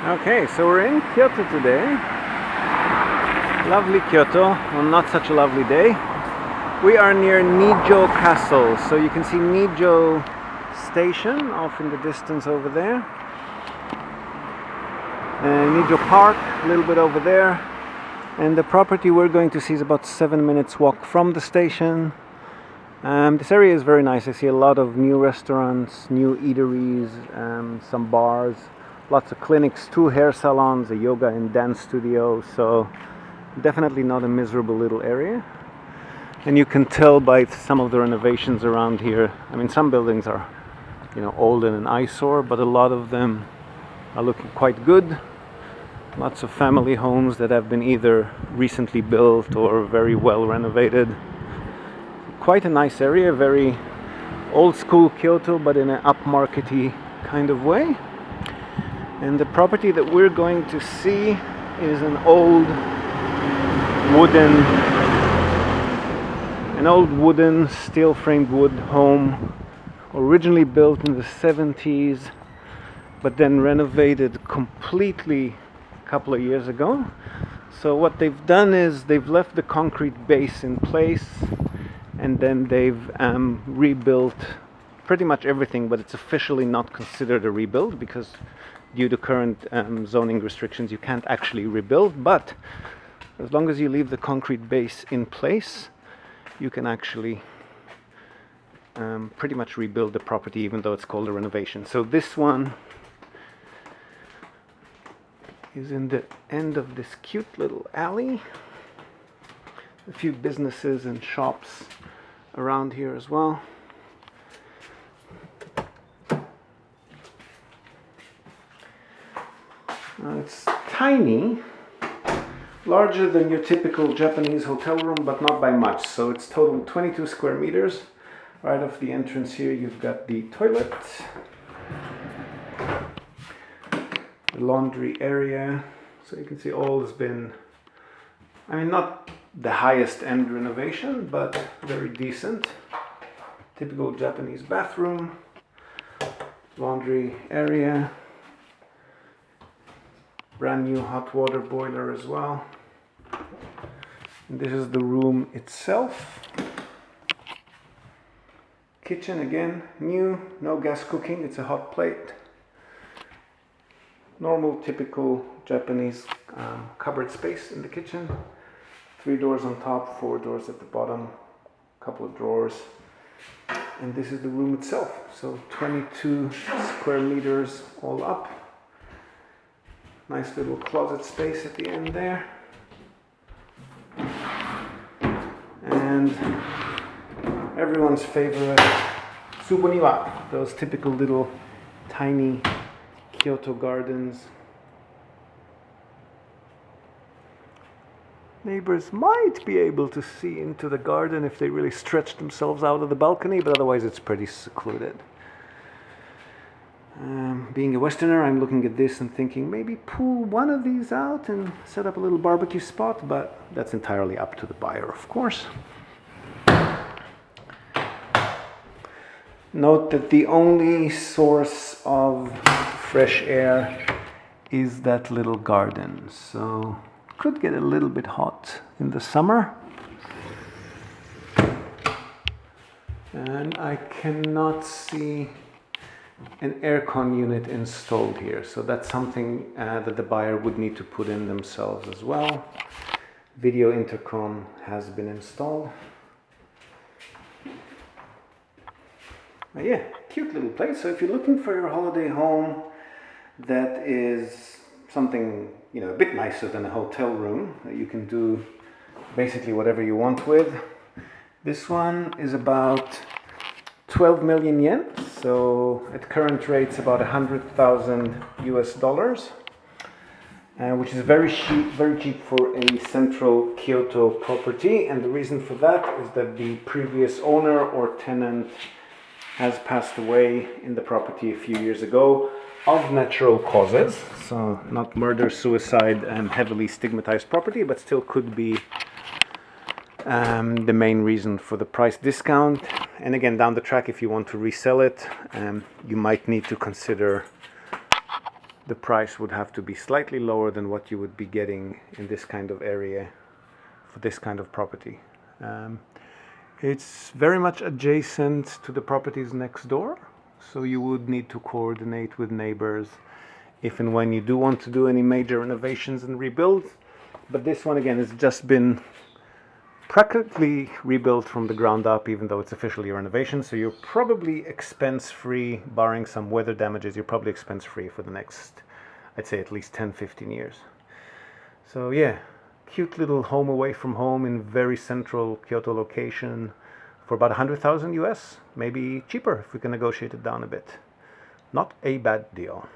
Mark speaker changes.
Speaker 1: Okay, so we're in Kyoto today. Lovely Kyoto, on not such a lovely day. We are near Nijo Castle, so you can see Nijo Station off in the distance over there. Nijo Park, a little bit over there. And the property we're going to see is about 7 minutes walk from the station. This area is very nice. I see a lot of new restaurants, new eateries, some bars, lots of clinics, 2 hair salons, a yoga and dance studio, so definitely not a miserable little area. And you can tell by some of the renovations around here. I mean, some buildings are, old and an eyesore, but a lot of them are looking quite good. Lots of family homes that have been either recently built or very well renovated. Quite a nice area, very old school Kyoto, but in an upmarkety kind of way. And the property that we're going to see is an old wooden steel framed wood home, originally built in the 70s, but then renovated completely a couple of years ago. So what they've done is they've left the concrete base in place, and then they've rebuilt pretty much everything, but it's officially not considered a rebuild because due to current zoning restrictions you can't actually rebuild. But as long as you leave the concrete base in place, you can actually pretty much rebuild the property, even though it's called a renovation. So this one is in the end of this cute little alley. A few businesses and shops around here as well. It's tiny, larger than your typical Japanese hotel room, but not by much. So it's total 22 square meters. Right off the entrance here, you've got the toilet, the laundry area. So you can see all has been, not the highest end renovation, but very decent. Typical Japanese bathroom, laundry area. Brand new hot water boiler as well. And this is the room itself. Kitchen again, new, no gas cooking, it's a hot plate. Normal, typical Japanese cupboard space in the kitchen. 3 doors on top, 4 doors at the bottom, a couple of drawers. And this is the room itself. So 22 square meters all up. Nice little closet space at the end there. And everyone's favorite tsuboniwa, those typical little tiny Kyoto gardens. Neighbors might be able to see into the garden if they really stretch themselves out of the balcony, but otherwise it's pretty secluded. Being a Westerner, I'm looking at this and thinking maybe pull one of these out and set up a little barbecue spot, but that's entirely up to the buyer, of course. Note that the only source of fresh air is that little garden, so it could get a little bit hot in the summer. And I cannot see an aircon unit installed here, so that's something that the buyer would need to put in themselves as well. Video intercom has been installed. Yeah, cute little place. So if you're looking for your holiday home that is something a bit nicer than a hotel room, that you can do basically whatever you want with, this one is about 12 million yen, so at current rates about 100,000 US dollars, which is very cheap for a central Kyoto property. And the reason for that is that the previous owner or tenant has passed away in the property a few years ago of natural causes, so not murder, suicide, and heavily stigmatized property, but still could be the main reason for the price discount. And again, down the track, if you want to resell it, you might need to consider the price would have to be slightly lower than what you would be getting in this kind of area for this kind of property. It's very much adjacent to the properties next door, so you would need to coordinate with neighbors if and when you do want to do any major renovations and rebuilds. But this one again has just been practically rebuilt from the ground up, even though it's officially a renovation, so you're probably expense free, barring some weather damages. You're probably expense free for the next, I'd say, at least 10-15 years. So yeah, cute little home away from home in very central Kyoto location for about 100,000 US, maybe cheaper if we can negotiate it down a bit. Not a bad deal.